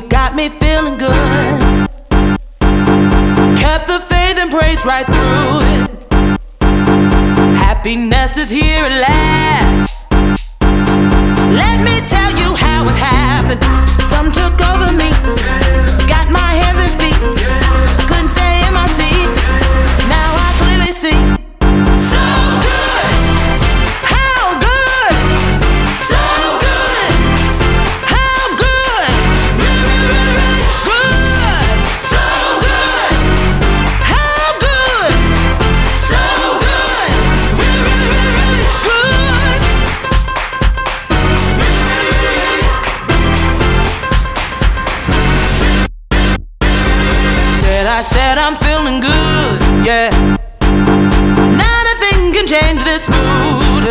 got me feeling good. Kept the faith and praised right through it. Happiness is here at last. Let me tell you how it happened. Some took over me, got my hands and feet. I couldn't stay in my seat. Now I clearly see. So good, how good, so good, how good, really, really, really good. So good, how good, so good, really, really, really good. I said I'm feeling good, yeah. Not a thing can change this mood.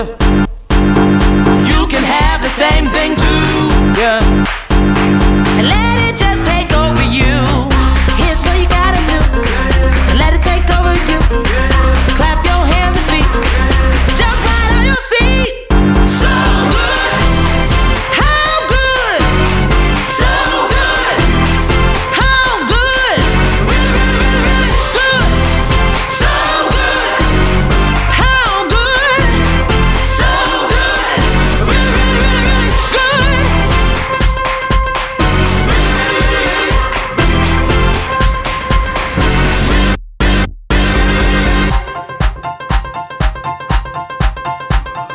You can have the same thing too, yeah. And let it just take over you. Here's what you gotta do to let it take over you. Clap your hands and feet, jump right on your seat. So good, how good, so good, how good, really, really, really, really good. So good, how good, so good, really, really, really, really good.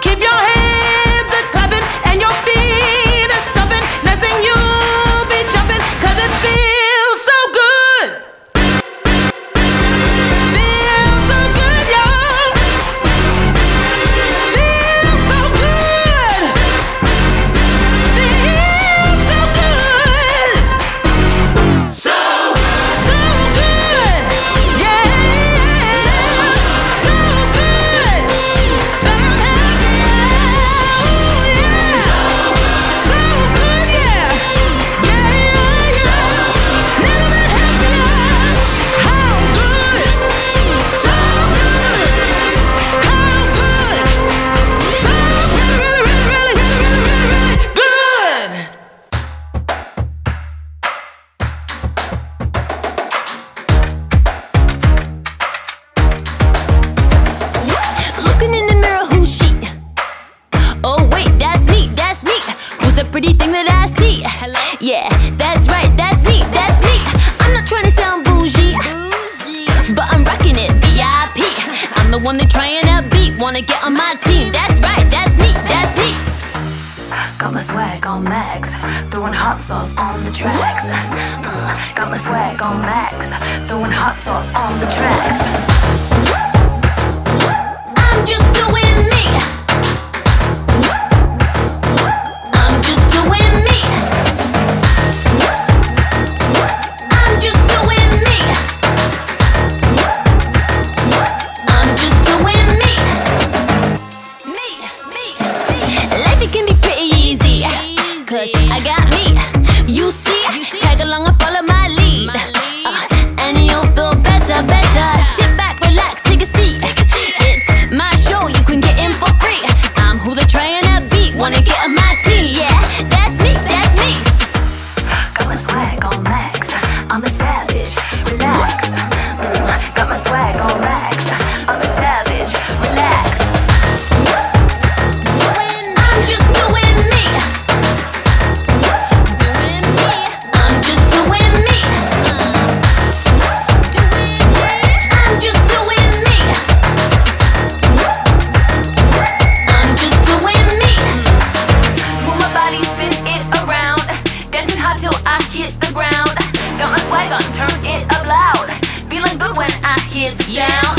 Keep your hands a clapping and your feet a stumping. Next thing you'll be jumping, 'cause it feels so good. Feels so good, y'all. Feels so good. Feels so good. So good. Yeah. So good. So happy. Oh, yeah. So good, yeah. Yeah, yeah, yeah. Never been happier. How good. So good. How good. So really, really, really, really, really, really, really, really good. Looking in the mirror, who's she? Oh wait, that's me, that's me. Who's the pretty thing that I see? Hello? Yeah, that's right, that's me, that's me. I'm not trying to sound bougie, but I'm rocking it, VIP. I'm the one they trying to beat, wanna get on my team. That's right, that's me, that's me. Got my swag on max, throwing hot sauce on the tracks. Got my swag on max, throwing hot sauce on the tracks. I'm just doing me. I'm just doing me. I'm just doing me. I'm just doing me. Me, me, me. Life it can be pretty easy, 'cause I got me. You see, tag along and follow my lead, and you'll feel better, better. Sit back, relax, take a seat. It's my show, you can get in for free. I'm who they're trying to beat, wanna get on my team. Yeah, that's me, that's me. Got my swag on max, I'm a savage, relax. Got my swag on max, I'm a savage, relax. I'm just doing me. Doing me. I'm just doing me. I'm just doing me. I'm just doing me. Move my body, spin it around, dancing hot till I hit the ground. Got my swag on, turn it up loud, feeling good when I hit the sound.